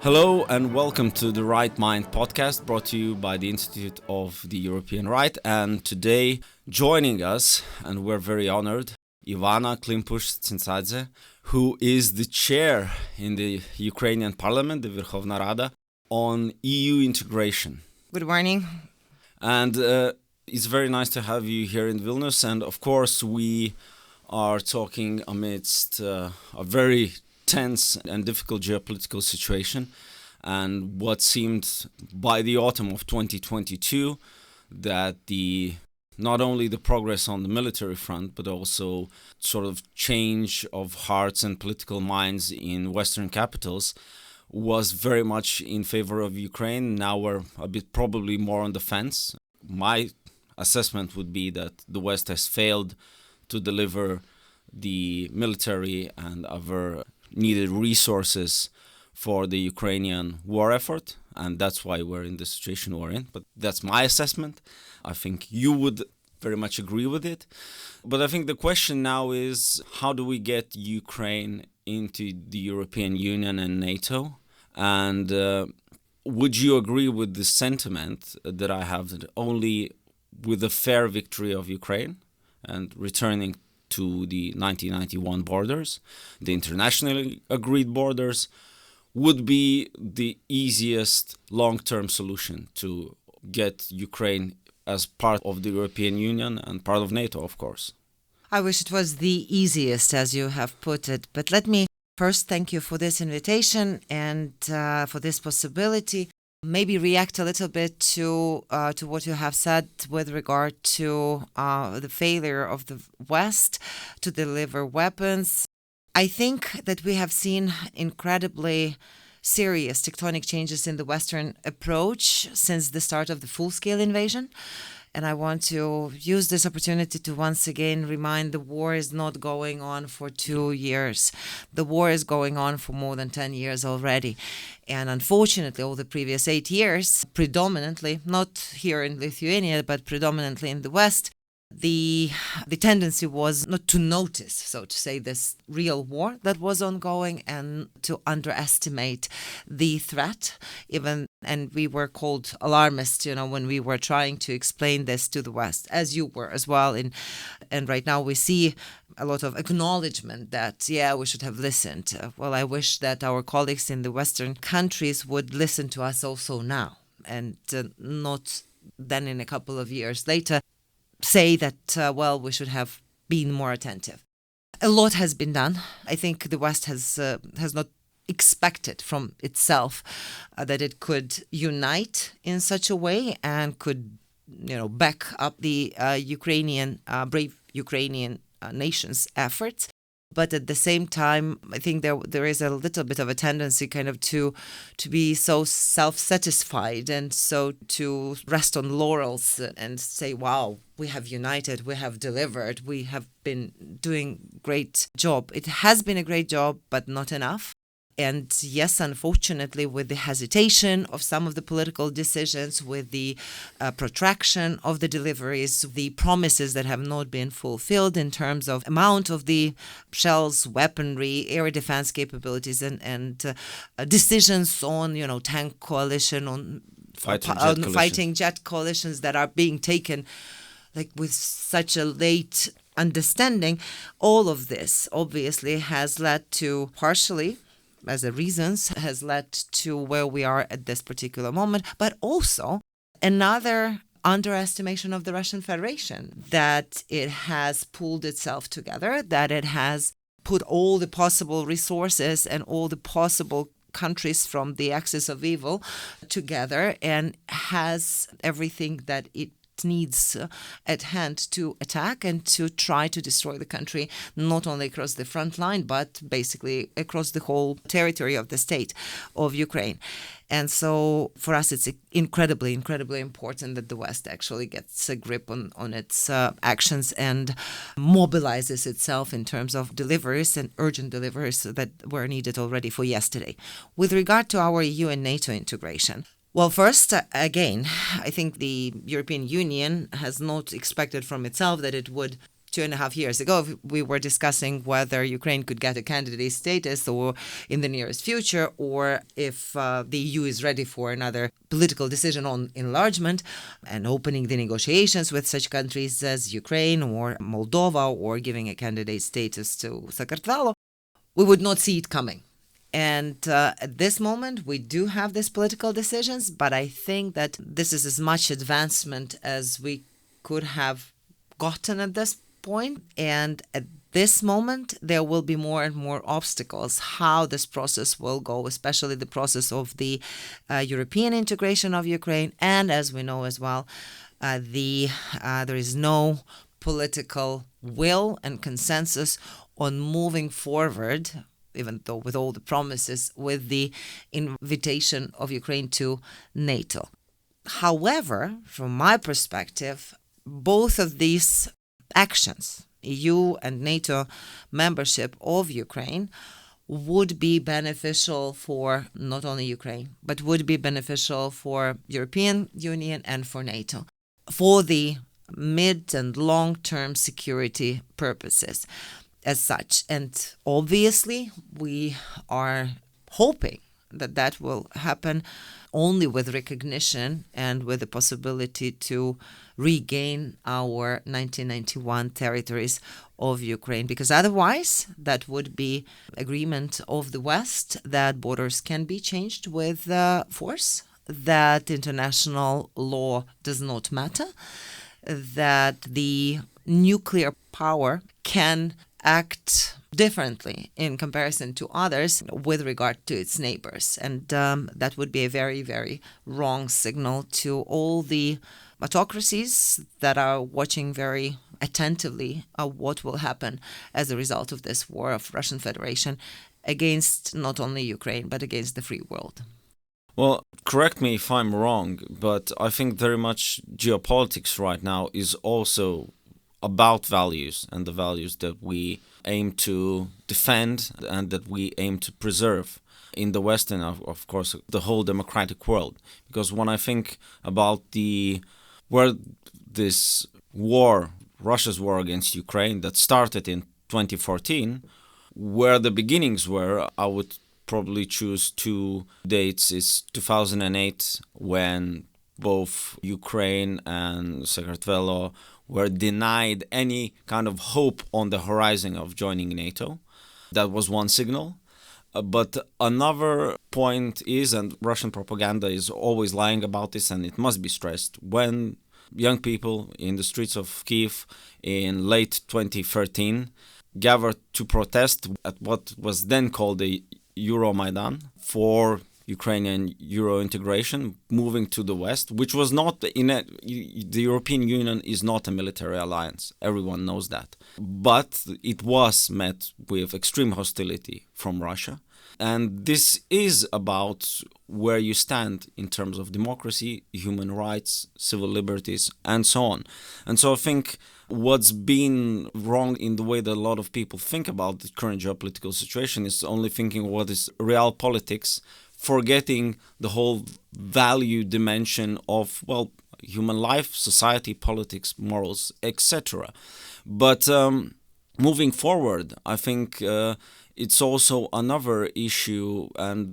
Hello and welcome to the Right Mind podcast brought to you by the Institute of the European Right. And today joining us, and we're very honored, Ivanna Klympush-Tsintsadze, who is the chair in the Ukrainian parliament, the Verkhovna Rada, on EU integration. Good morning. And it's very nice to have you here in Vilnius. And of course, we are talking amidst a very tense and difficult geopolitical situation, and what seemed by the autumn of 2022 that not only the progress on the military front, but also sort of change of hearts and political minds in Western capitals was very much in favor of Ukraine. Now we're a bit probably more on the fence. My assessment would be that the West has failed to deliver the military and other needed resources for the Ukrainian war effort, and that's why we're in the situation we're in. But that's my assessment. I think you would very much agree with it. But I think the question now is, how do we get Ukraine into the European Union and NATO? And would you agree with the sentiment that I have, that only with a fair victory of Ukraine and returning to the 1991 borders, the internationally agreed borders, would be the easiest long-term solution to get Ukraine as part of the European Union and part of NATO, of course? I wish it was the easiest, as you have put it, but let me first thank you for this invitation and for this possibility. Maybe react a little bit to what you have said with regard to the failure of the West to deliver weapons. I think that we have seen incredibly serious tectonic changes in the Western approach since the start of the full-scale invasion. And I want to use this opportunity to once again remind the war is not going on for 2 years. The war is going on for more than 10 years already. And unfortunately, all the previous 8 years, predominantly, not here in Lithuania, but predominantly in the West, the tendency was not to notice, so to say, this real war that was ongoing and to underestimate the threat. And we were called alarmists, when we were trying to explain this to the West, as you were as well. And right now we see a lot of acknowledgement that, we should have listened. Well, I wish that our colleagues in the Western countries would listen to us also now, and not then in a couple of years later say that, we should have been more attentive. A lot has been done. I think the West has not expected from itself that it could unite in such a way and could, back up the brave Ukrainian nation's efforts. But at the same time, I think there is a little bit of a tendency kind of to be so self-satisfied and so to rest on laurels and say, wow, we have united, we have delivered, we have been doing great job. It has been a great job, but not enough. And yes, unfortunately, with the hesitation of some of the political decisions, with the protraction of the deliveries, the promises that have not been fulfilled in terms of amount of the shells, weaponry, air defense capabilities, and decisions on, tank coalition, on fighting jet coalitions that are being taken like with such a late understanding, all of this obviously has led to partially, as the reasons, has led to where we are at this particular moment, but also another underestimation of the Russian Federation, that it has pulled itself together, that it has put all the possible resources and all the possible countries from the axis of evil together and has everything that it needs at hand to attack and to try to destroy the country, not only across the front line, but basically across the whole territory of the state of Ukraine. And so for us, it's incredibly, incredibly important that the West actually gets a grip on its actions and mobilizes itself in terms of deliveries and urgent deliveries that were needed already for yesterday. With regard to our EU and NATO integration, well, first, again, I think the European Union has not expected from itself that it would 2.5 years ago, we were discussing whether Ukraine could get a candidate status or in the nearest future, or if the EU is ready for another political decision on enlargement and opening the negotiations with such countries as Ukraine or Moldova, or giving a candidate status to Sakartvelo, we would not see it coming. And at this moment, we do have these political decisions, but I think that this is as much advancement as we could have gotten at this point. And at this moment, there will be more and more obstacles how this process will go, especially the process of the European integration of Ukraine. And as we know as well, there is no political will and consensus on moving forward, even though with all the promises, with the invitation of Ukraine to NATO. However, from my perspective, both of these actions, EU and NATO membership of Ukraine, would be beneficial for not only Ukraine, but would be beneficial for European Union and for NATO, for the mid and long-term security purposes as such. And obviously, we are hoping that that will happen only with recognition and with the possibility to regain our 1991 territories of Ukraine, because otherwise that would be agreement of the West that borders can be changed with force, that international law does not matter, that the nuclear power can act differently in comparison to others with regard to its neighbors. And that would be a very, very wrong signal to all the autocracies that are watching very attentively what will happen as a result of this war of Russian Federation against not only Ukraine, but against the free world. Well, correct me if I'm wrong, but I think very much geopolitics right now is also about values, and the values that we aim to defend and that we aim to preserve in the West and, of course, the whole democratic world. Because when I think about where this war, Russia's war against Ukraine that started in 2014, where the beginnings were, I would probably choose two dates. It's 2008, when both Ukraine and Sakartvelo were denied any kind of hope on the horizon of joining NATO. That was one signal. But another point is, and Russian propaganda is always lying about this, and it must be stressed, when young people in the streets of Kyiv in late 2013 gathered to protest at what was then called the Euromaidan for Ukrainian Euro integration, moving to the West, which was not the European Union is not a military alliance. Everyone knows that. But it was met with extreme hostility from Russia. And this is about where you stand in terms of democracy, human rights, civil liberties, and so on. And so I think what's been wrong in the way that a lot of people think about the current geopolitical situation is only thinking what is real politics, forgetting the whole value dimension of, well, human life, society, politics, morals, etc. But moving forward, I think it's also another issue, and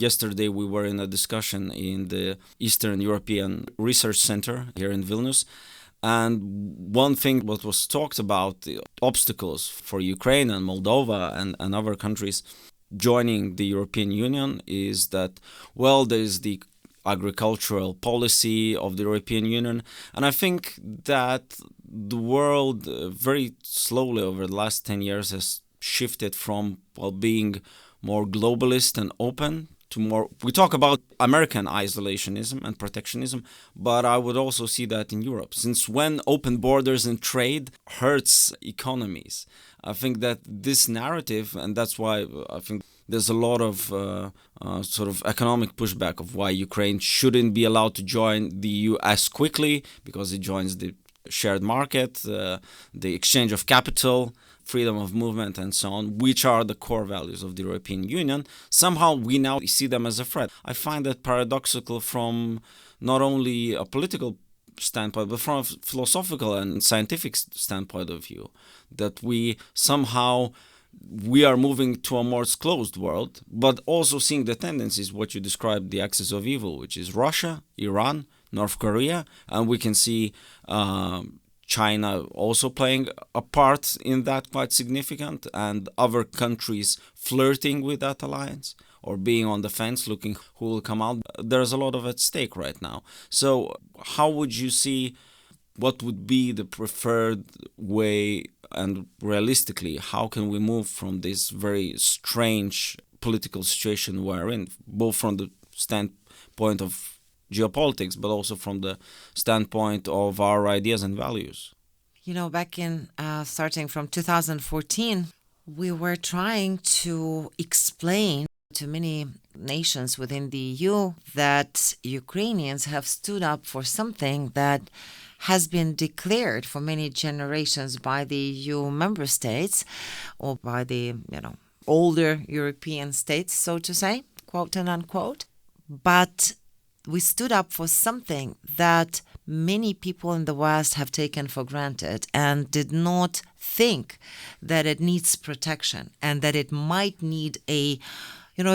yesterday we were in a discussion in the Eastern European Research Center here in Vilnius, and one thing what was talked about, the obstacles for Ukraine and Moldova and other countries joining the European Union, is that, well, there is the agricultural policy of the European Union, and I think that the world very slowly over the last 10 years has shifted from, well, being more globalist and open to more, we talk about American isolationism and protectionism, but I would also see that in Europe. Since when open borders and trade hurts economies? I think that this narrative, and that's why I think there's a lot of sort of economic pushback of why Ukraine shouldn't be allowed to join the EU as quickly, because it joins the shared market, the exchange of capital, freedom of movement, and so on, which are the core values of the European Union. Somehow we now see them as a threat. I find that paradoxical from not only a political standpoint, but from a philosophical and scientific standpoint of view, that we are moving to a more closed world, but also seeing the tendencies, what you described, the axis of evil, which is Russia, Iran, North Korea, and we can see China also playing a part in that, quite significant, and other countries flirting with that alliance or being on the fence, looking who will come out. There's a lot of at stake right now. So how would you see, what would be the preferred way, and realistically, how can we move from this very strange political situation we're in, both from the standpoint of geopolitics, but also from the standpoint of our ideas and values? You know, back in starting from 2014, we were trying to explain to many nations within the EU that Ukrainians have stood up for something that has been declared for many generations by the EU member states, or by the, older European states, so to say, quote and unquote. But we stood up for something that many people in the West have taken for granted and did not think that it needs protection, and that it might need a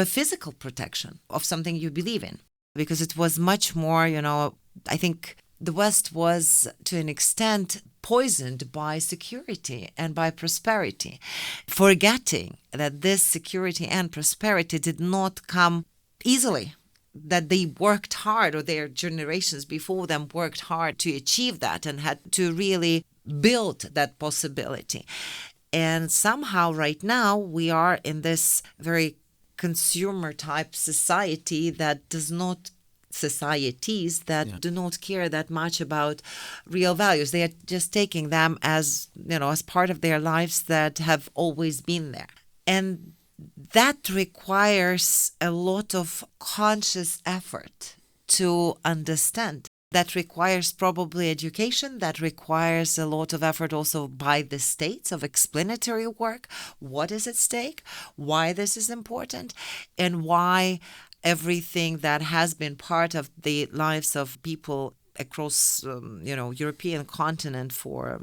physical protection of something you believe in. Because it was much more, I think the West was, to an extent, poisoned by security and by prosperity, forgetting that this security and prosperity did not come easily, that they worked hard, or their generations before them worked hard to achieve that and had to really build that possibility. And somehow right now we are in this very consumer type societies that do not care that much about real values. They are just taking them as, as part of their lives that have always been there. And that requires a lot of conscious effort to understand. That requires probably education. That requires a lot of effort also by the states of explanatory work. What is at stake? Why this is important? And why everything that has been part of the lives of people across, European continent for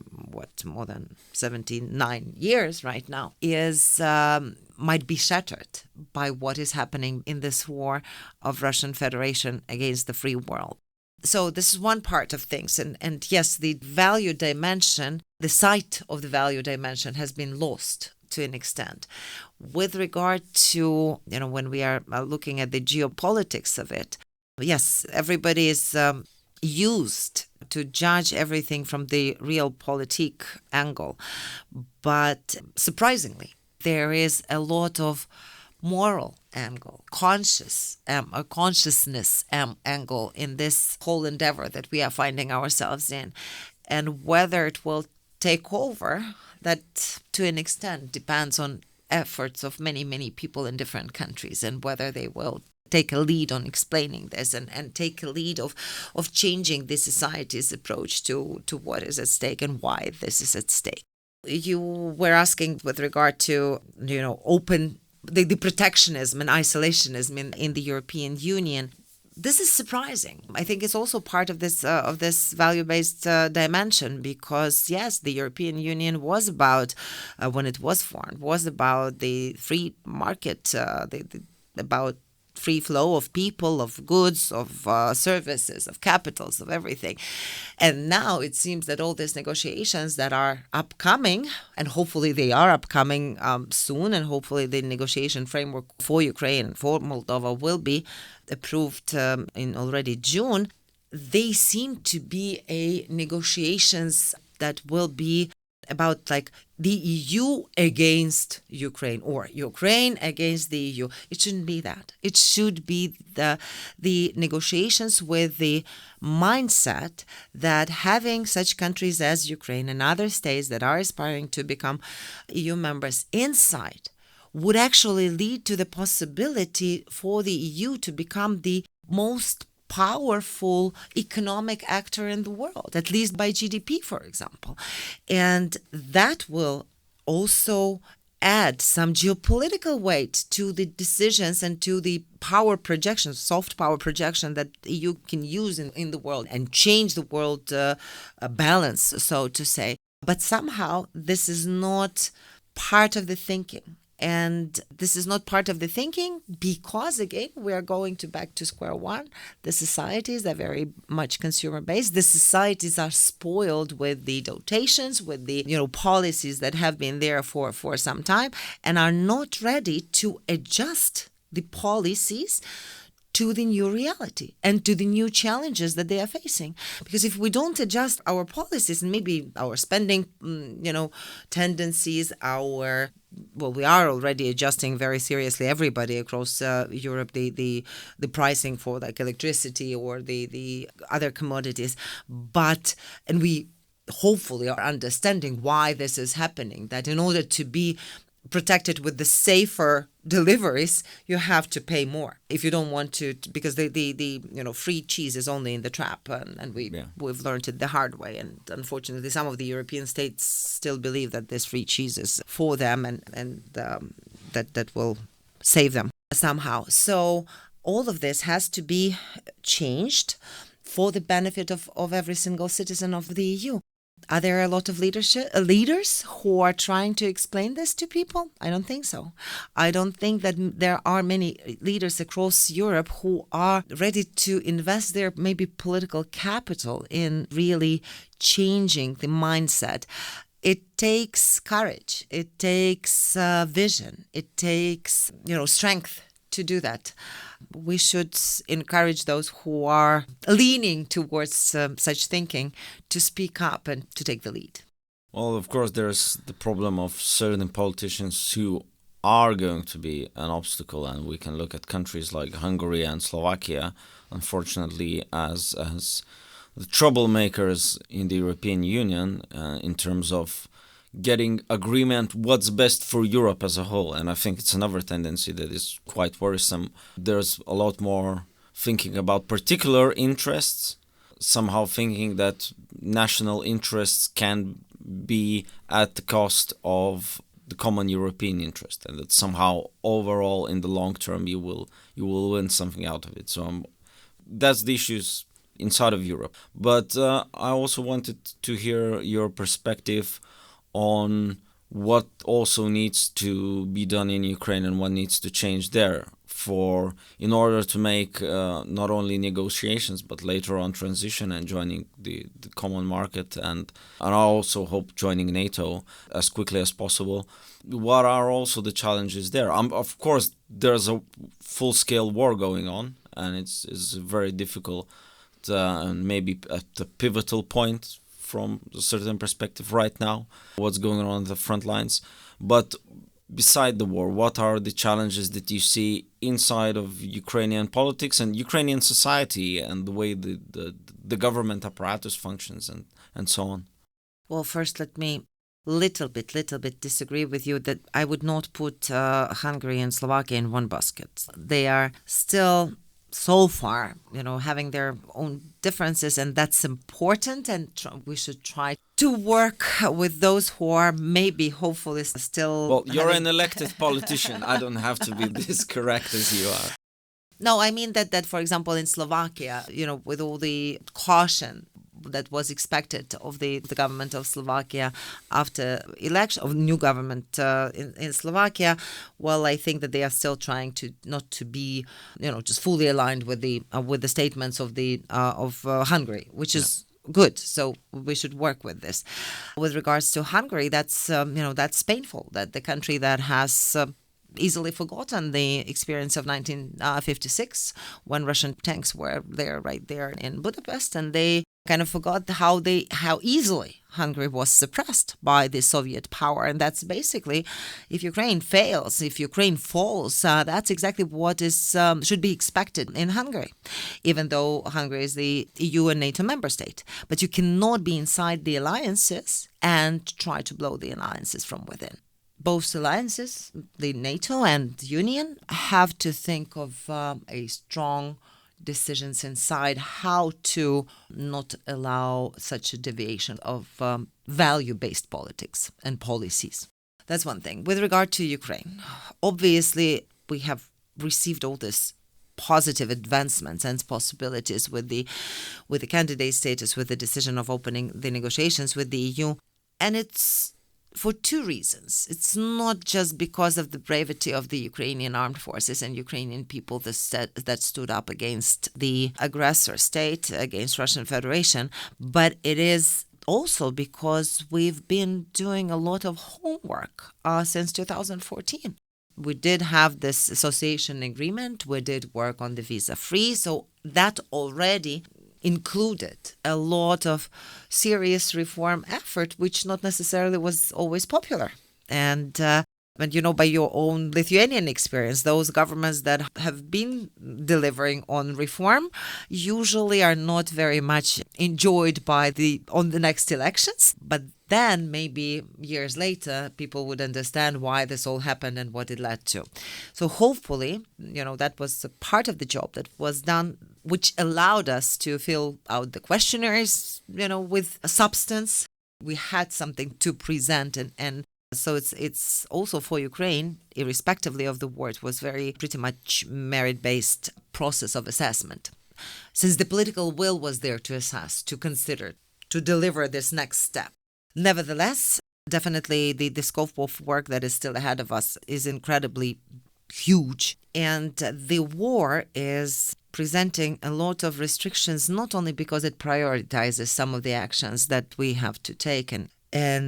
more than 79 years right now is might be shattered by what is happening in this war of Russian Federation against the free world. So this is one part of things. And yes, the value dimension, the sight of the value dimension has been lost to an extent. With regard to, when we are looking at the geopolitics of it, yes, everybody is used to judge everything from the realpolitik angle. But surprisingly, there is a lot of moral angle, consciousness angle in this whole endeavor that we are finding ourselves in. And whether it will take over, that to an extent depends on efforts of many, many people in different countries, and whether they will take a lead on explaining this and take a lead of changing the society's approach to what is at stake and why this is at stake. You were asking with regard to, open the protectionism and isolationism in the European Union. This is surprising. I think it's also part of this value-based dimension, because yes, the European Union was about, when it was formed, was about the free market, about free flow of people, of goods, of services, of capitals, of everything. And now it seems that all these negotiations that are upcoming, and hopefully they are upcoming soon, and hopefully the negotiation framework for Ukraine and for Moldova will be approved in already June, they seem to be negotiations that will be about like the EU against Ukraine or Ukraine against the EU. It shouldn't be that. It should be the negotiations with the mindset that having such countries as Ukraine and other states that are aspiring to become EU members inside would actually lead to the possibility for the EU to become the most powerful economic actor in the world, at least by GDP, for example. And that will also add some geopolitical weight to the decisions and to the power projection, soft power projection that EU can use in the world and change the world balance, so to say. But somehow this is not part of the thinking. And this is not part of the thinking because, again, we are going back to square one. The societies are very much consumer-based. The societies are spoiled with the dotations, with the policies that have been there for some time, and are not ready to adjust the policies to the new reality and to the new challenges that they are facing. Because if we don't adjust our policies and maybe our spending, tendencies, we are already adjusting very seriously everybody across Europe, the pricing for like electricity or the other commodities. And we hopefully are understanding why this is happening, that in order to be protected with the safer deliveries, you have to pay more if you don't want to, because the free cheese is only in the trap, and we've learned it the hard way. And unfortunately, some of the European states still believe that this free cheese is for them and that will save them somehow. So all of this has to be changed for the benefit of every single citizen of the EU. Are there a lot of leaders who are trying to explain this to people? I don't think so. I don't think that there are many leaders across Europe who are ready to invest their maybe political capital in really changing the mindset. It takes courage. It takes vision. It takes, strength to do that. We should encourage those who are leaning towards such thinking to speak up and to take the lead. Well, of course, there's the problem of certain politicians who are going to be an obstacle, and we can look at countries like Hungary and Slovakia, unfortunately, as the troublemakers in the European Union in terms of getting agreement what's best for Europe as a whole. And I think it's another tendency that is quite worrisome. There's a lot more thinking about particular interests, somehow thinking that national interests can be at the cost of the common European interest, and that somehow overall in the long term you will win something out of it. So that's the issues inside of Europe. But I also wanted to hear your perspective on what also needs to be done in Ukraine and what needs to change there in order to make not only negotiations but later on transition and joining the common market and I also hope joining NATO as quickly as possible. What are also the challenges there? Of course, there's a full-scale war going on, and it's very difficult and maybe at a pivotal point from a certain perspective right now, what's going on the front lines. But beside the war, what are the challenges that you see inside of Ukrainian politics and Ukrainian society and the way the government apparatus functions and so on? Well, first, let me little bit disagree with you that I would not put Hungary and Slovakia in one basket. They are still so far, having their own differences, and that's important, and we should try to work with those who are maybe, hopefully, still... Well, you're an elected politician. I don't have to be this correct as you are. No, I mean that, for example, in Slovakia, with all the caution that was expected of the government of Slovakia after election of new government in Slovakia. Well, I think that they are still trying to not to be, just fully aligned with the statements of Hungary, which is good. So we should work with this. With regards to Hungary, that's painful. That the country that has easily forgotten the experience of 1956 when Russian tanks were right there in Budapest, and they kind of forgot how easily Hungary was suppressed by the Soviet power. And that's basically, if Ukraine fails, if Ukraine falls, that's exactly what should be expected in Hungary, even though Hungary is the EU and NATO member state. But you cannot be inside the alliances and try to blow the alliances from within. Both alliances, the NATO and the Union, have to think of a strong decisions inside how to not allow such a deviation of value-based politics and policies. That's one thing. With regard to Ukraine, obviously we have received all this positive advancements and possibilities with the candidate status, with the decision of opening the negotiations with the EU. And it's for two reasons. It's not just because of the bravery of the Ukrainian armed forces and Ukrainian people that stood up against the aggressor state, against Russian Federation, but it is also because we've been doing a lot of homework since 2014. We did have this association agreement. We did work on the visa-free. So that already included a lot of serious reform effort, which not necessarily was always popular. And by your own Lithuanian experience, those governments that have been delivering on reform usually are not very much enjoyed on the next elections. But then maybe years later, people would understand why this all happened and what it led to. So hopefully, that was a part of the job that was done, which allowed us to fill out the questionnaires, with a substance. We had something to present and so it's also for Ukraine, irrespectively of the war, it was pretty much merit-based process of assessment. Since the political will was there to assess, to consider, to deliver this next step. Nevertheless, definitely the scope of work that is still ahead of us is incredibly huge. And the war is presenting a lot of restrictions, not only because it prioritizes some of the actions that we have to take and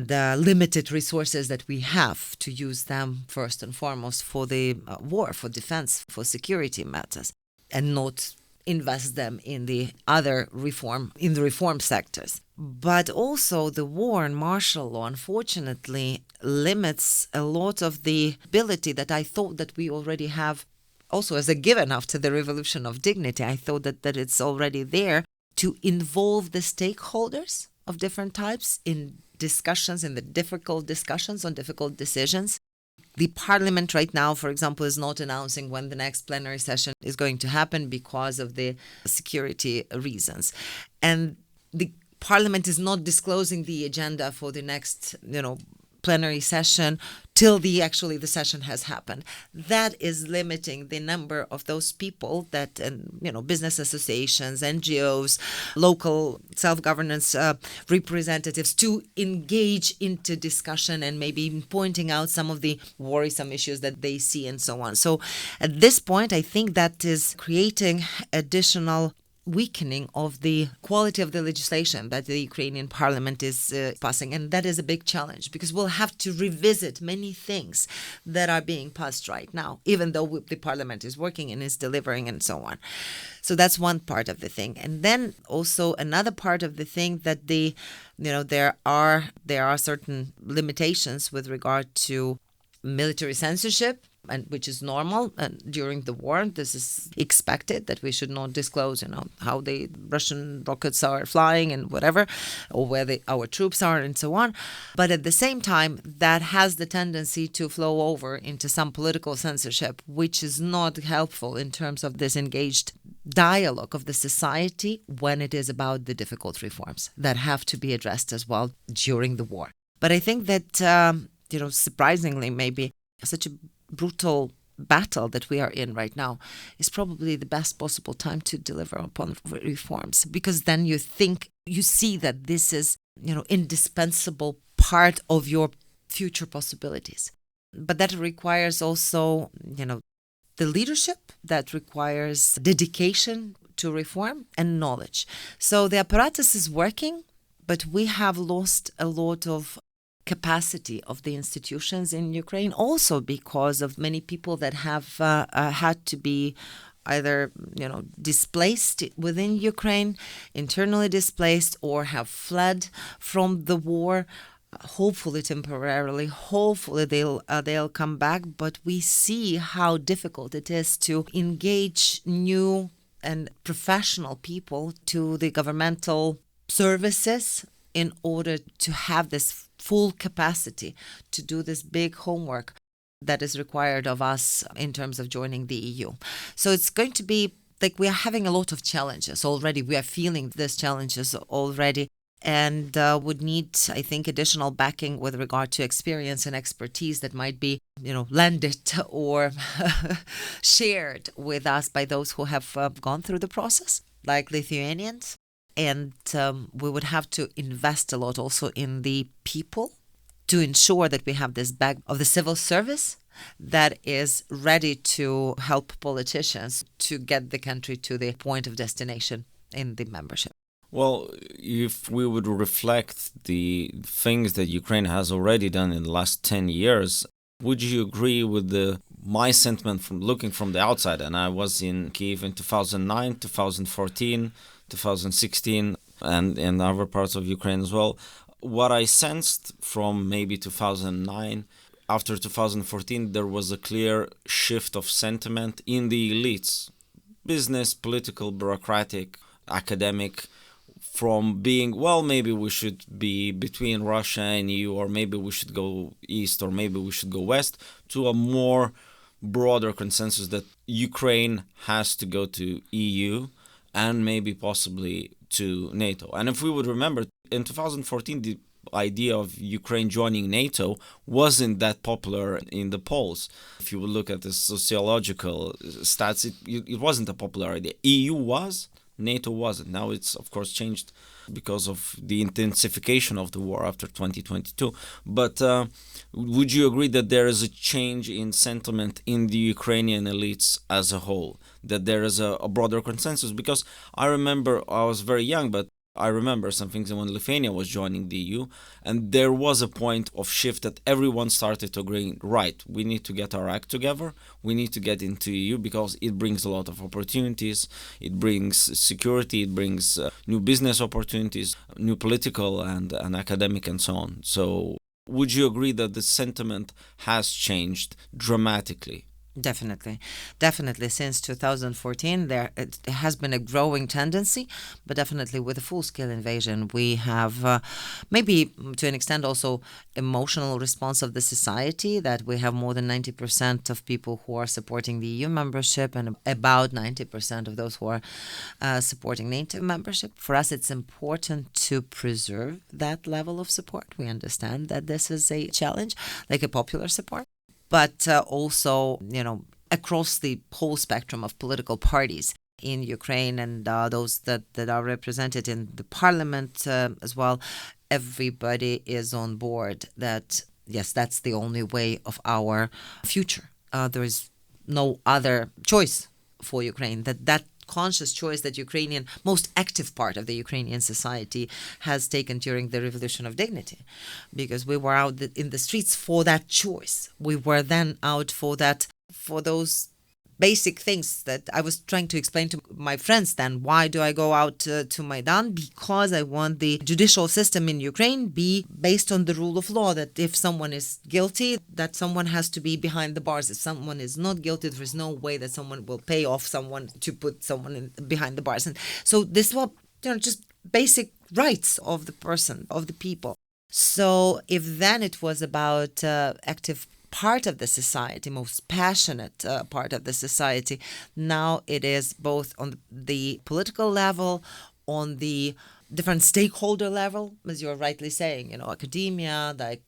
limited resources that we have to use them first and foremost for the war, for defense, for security matters, and not invest them in the reform sectors. But also the war and martial law, unfortunately, limits a lot of the ability that I thought that we already have also as a given after the Revolution of Dignity. I thought that it's already there to involve the stakeholders of different types in discussions, in the difficult discussions on difficult decisions. The parliament right now, for example, is not announcing when the next plenary session is going to happen because of the security reasons. And the parliament is not disclosing the agenda for the next, plenary session till the session has happened. That is limiting the number of those people that, business associations, NGOs, local self-governance representatives to engage into discussion and maybe pointing out some of the worrisome issues that they see and so on. So at this point, I think that is creating additional weakening of the quality of the legislation that the Ukrainian parliament is passing. And that is a big challenge because we'll have to revisit many things that are being passed right now, even though the parliament is working and is delivering and so on. So that's one part of the thing. And then also another part of the thing that there are certain limitations with regard to military censorship, and which is normal during the war. This is expected that we should not disclose, how the Russian rockets are flying and whatever, or where our troops are and so on. But at the same time, that has the tendency to flow over into some political censorship, which is not helpful in terms of this engaged dialogue of the society when it is about the difficult reforms that have to be addressed as well during the war. But I think that, surprisingly, maybe such a brutal battle that we are in right now is probably the best possible time to deliver upon reforms, because then you see that this is, indispensable part of your future possibilities. But that requires also, the leadership, that requires dedication to reform and knowledge. So the apparatus is working, but we have lost a lot of capacity of the institutions in Ukraine, also because of many people that have had to be either displaced within Ukraine, internally displaced, or have fled from the war. Hopefully temporarily, hopefully they'll come back. But we see how difficult it is to engage new and professional people to the governmental services in order to have this full capacity to do this big homework that is required of us in terms of joining the EU. So it's going to be like we are having a lot of challenges already. We are feeling these challenges already. and would need, I think, additional backing with regard to experience and expertise that might be, lended or shared with us by those who have gone through the process, like Lithuanians. And we would have to invest a lot also in the people to ensure that we have this bag of the civil service that is ready to help politicians to get the country to the point of destination in the membership. Well, if we would reflect the things that Ukraine has already done in the last 10 years, would you agree with my sentiment from looking from the outside? And I was in Kyiv in 2009, 2014, 2016, and in other parts of Ukraine as well. What I sensed from maybe 2009, after 2014, there was a clear shift of sentiment in the elites, business, political, bureaucratic, academic, from being, well, maybe we should be between Russia and EU, or maybe we should go east, or maybe we should go west, to a more broader consensus that Ukraine has to go to EU and maybe possibly to NATO. And if we would remember, in 2014, the idea of Ukraine joining NATO wasn't that popular in the polls. If you would look at the sociological stats, it wasn't a popular idea. EU was, NATO wasn't. Now it's, of course, changed because of the intensification of the war after 2022. But would you agree that there is a change in sentiment in the Ukrainian elites as a whole? That there is a broader consensus? Because I remember, I was very young, but I remember some things when Lithuania was joining the EU, and there was a point of shift that everyone started to agree, right, we need to get our act together, we need to get into EU because it brings a lot of opportunities, it brings security, it brings new business opportunities, new political and academic and so on. So would you agree that the sentiment has changed dramatically? Definitely. Since 2014, there has been a growing tendency, but definitely with a full-scale invasion, we have maybe to an extent also emotional response of the society, that we have more than 90% of people who are supporting the EU membership and about 90% of those who are supporting NATO membership. For us, it's important to preserve that level of support. We understand that this is a challenge, like a popular support. But also, across the whole spectrum of political parties in Ukraine and those that are represented in the parliament as well, everybody is on board that, yes, that's the only way of our future. There is no other choice for Ukraine. That conscious choice that most active part of the Ukrainian society has taken during the Revolution of Dignity, because we were out in the streets for that choice. We were then out for those basic things that I was trying to explain to my friends then. Why do I go out to Maidan? Because I want the judicial system in Ukraine be based on the rule of law, that if someone is guilty, that someone has to be behind the bars. If someone is not guilty, there is no way that someone will pay off someone to put someone behind the bars. And so this was, just basic rights of the person, of the people. So if then it was about active part of the society, most passionate part of the society, now it is both on the political level, on the different stakeholder level, as you're rightly saying, academia, like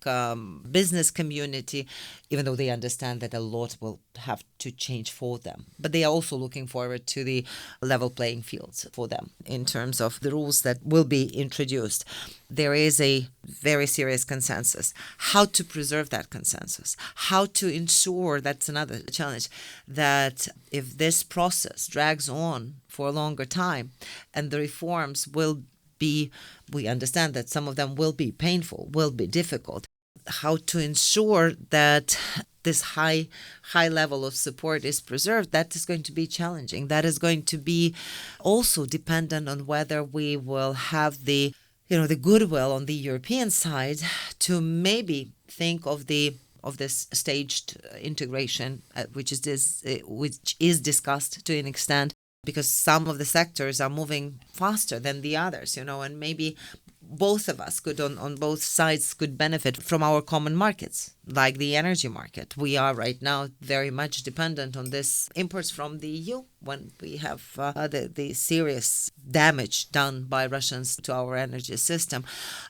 business community, even though they understand that a lot will have to change for them. But they are also looking forward to the level playing fields for them in terms of the rules that will be introduced. There is a very serious consensus. How to preserve that consensus? How to ensure, that's another challenge, that if this process drags on for a longer time and the reforms will be, we understand that some of them will be painful, will be difficult. How to ensure that this high level of support is preserved, that is going to be challenging. That is going to be also dependent on whether we will have the goodwill on the European side to maybe think of this staged integration, which is discussed to an extent, because some of the sectors are moving faster than the others, and maybe both of us could, on both sides, could benefit from our common markets, like the energy market. We are right now very much dependent on this imports from the EU, when we have the serious damage done by Russians to our energy system.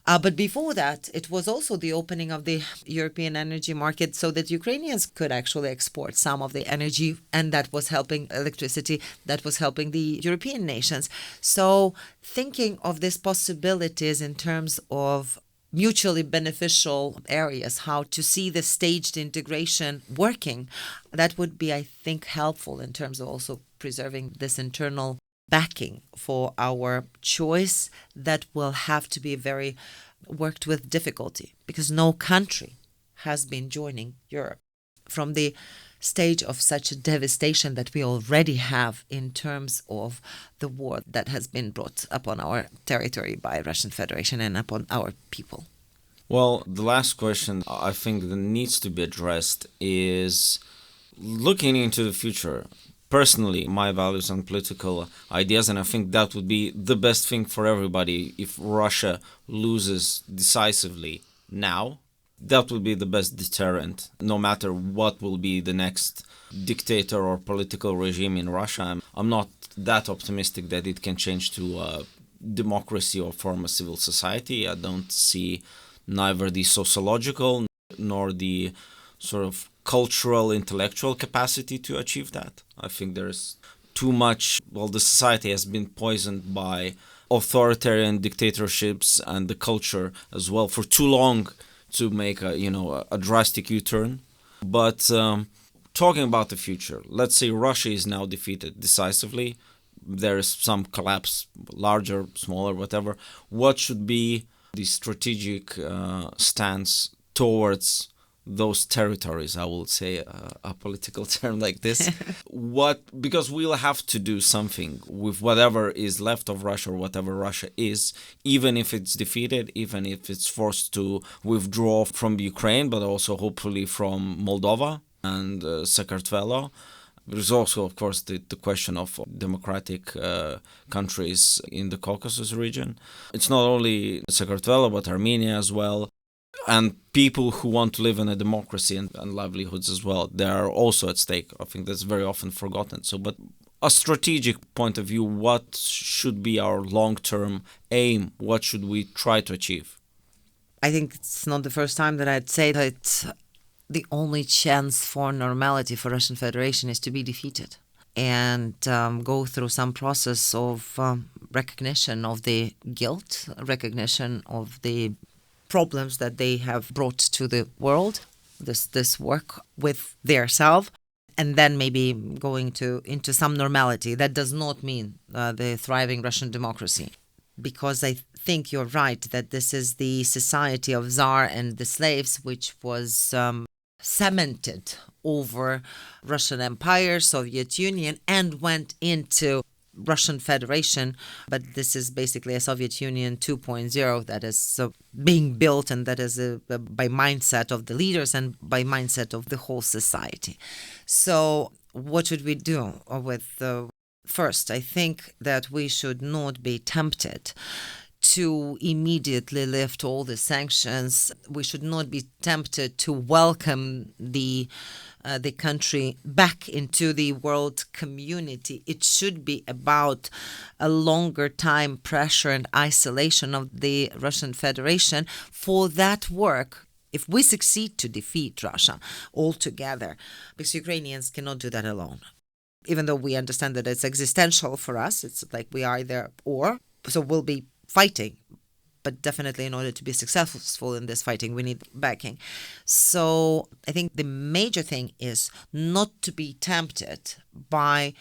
But before that, it was also the opening of the European energy market so that Ukrainians could actually export some of the energy, and that was helping electricity, that was helping the European nations. So thinking of these possibilities in terms of mutually beneficial areas, how to see the staged integration working, that would be, I think, helpful in terms of also preserving this internal backing for our choice that will have to be very worked with difficulty, because no country has been joining Europe. From the stage of such a devastation that we already have in terms of the war that has been brought upon our territory by Russian Federation and upon our people. Well, the last question I think that needs to be addressed is looking into the future. Personally, my values and political ideas, and I think that would be the best thing for everybody if Russia loses decisively now. That would be the best deterrent, no matter what will be the next dictator or political regime in Russia. I'm not that optimistic that it can change to a democracy or form a civil society. I don't see neither the sociological nor the sort of cultural, intellectual capacity to achieve that. I think there's too much, the society has been poisoned by authoritarian dictatorships and the culture as well for too long to make a drastic U-turn. But talking about the future, let's say Russia is now defeated decisively. There is some collapse, larger, smaller, whatever. What should be the strategic stance towards those territories? I will say a political term like this. Because we'll have to do something with whatever is left of Russia or whatever Russia is, even if it's defeated, even if it's forced to withdraw from Ukraine, but also hopefully from Moldova and Sakartvelo. There's also, of course, the question of democratic countries in the Caucasus region. It's not only Sakartvelo, but Armenia as well. And people who want to live in a democracy and livelihoods as well, they are also at stake. I think that's very often forgotten. But a strategic point of view, what should be our long-term aim? What should we try to achieve? I think it's not the first time that I'd say that the only chance for normality for Russian Federation is to be defeated and go through some process of recognition of the guilt, recognition of the problems that they have brought to the world, this work with their self, and then maybe going into some normality. That does not mean the thriving Russian democracy, because I think you're right that this is the society of Tsar and the slaves, which was cemented over Russian Empire, Soviet Union, and went into Russian Federation, but this is basically a Soviet Union 2.0 that is being built, and that is by mindset of the leaders and by mindset of the whole society. So what should we do with first, I think that we should not be tempted to immediately lift all the sanctions. We should not be tempted to welcome the country back into the world community. It should be about a longer time pressure and isolation of the Russian Federation. For that work, if we succeed to defeat Russia altogether, because Ukrainians cannot do that alone. Even though we understand that it's existential for us, it's like we are either or, so we'll be fighting. But definitely in order to be successful in this fighting, we need backing. So I think the major thing is not to be tempted by,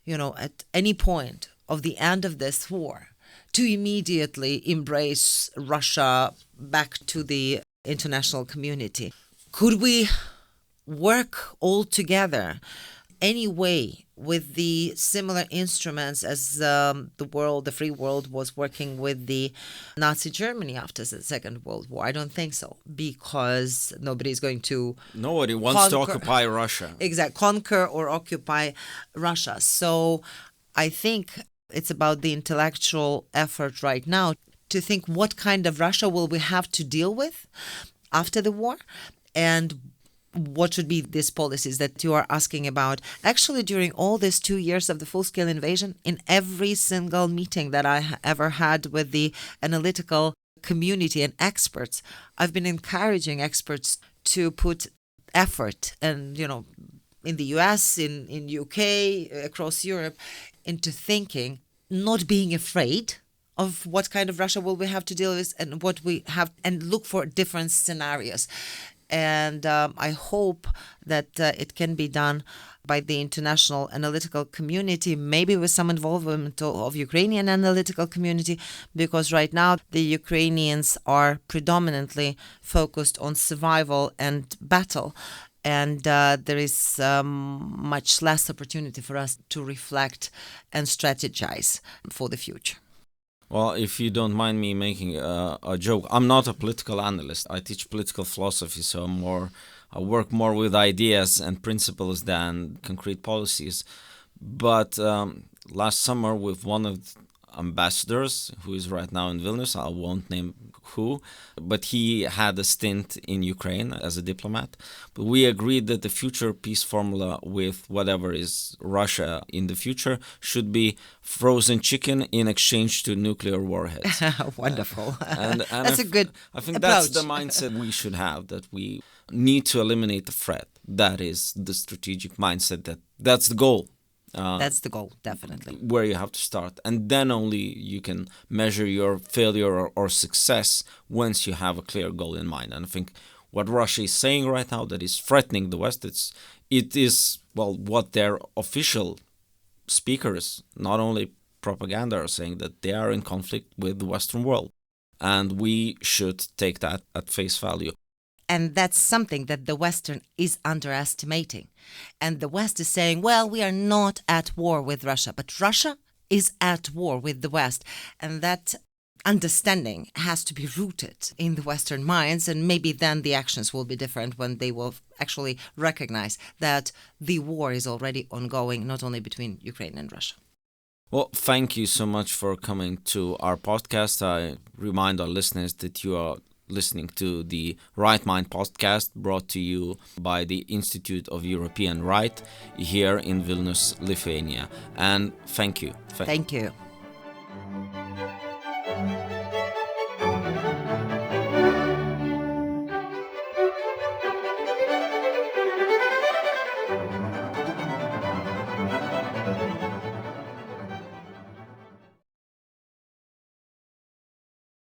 at any point of the end of this war, to immediately embrace Russia back to the international community. Could we work all together anyway with the similar instruments as the free world was working with the Nazi Germany after the Second World War? I don't think so, because nobody wants to occupy Russia. Exactly, conquer or occupy Russia. So I think it's about the intellectual effort right now to think what kind of Russia will we have to deal with after the war, and what should be these policies that you are asking about. Actually, during all these 2 years of the full-scale invasion, in every single meeting that I ever had with the analytical community and experts, I've been encouraging experts to put effort and, in the US, in UK, across Europe, into thinking, not being afraid of what kind of Russia will we have to deal with and what we have, and look for different scenarios. And I hope that it can be done by the international analytical community, maybe with some involvement of Ukrainian analytical community, because right now the Ukrainians are predominantly focused on survival and battle. And there is much less opportunity for us to reflect and strategize for the future. Well, if you don't mind me making a joke, I'm not a political analyst. I teach political philosophy, so I work more with ideas and principles than concrete policies. But last summer, with one of the ambassadors, who is right now in Vilnius, I won't name who, but he had a stint in Ukraine as a diplomat. But we agreed that the future peace formula with whatever is Russia in the future should be frozen chicken in exchange to nuclear warheads. Wonderful. And that's a good I think approach. That's the mindset we should have, that we need to eliminate the threat. That is the strategic mindset. That's the goal. That's the goal, definitely. Where you have to start. And then only you can measure your failure or success once you have a clear goal in mind. And I think what Russia is saying right now, that is threatening the West, it is what their official speakers, not only propaganda, are saying, that they are in conflict with the Western world. And we should take that at face value. And that's something that the Western is underestimating. And the West is saying, well, we are not at war with Russia, but Russia is at war with the West. And that understanding has to be rooted in the Western minds, and maybe then the actions will be different when they will actually recognize that the war is already ongoing, not only between Ukraine and Russia. Well, thank you so much for coming to our podcast. I remind our listeners that you are listening to the Right Mind podcast, brought to you by the Institute of European Right here in Vilnius, Lithuania. And thank you. Thank you.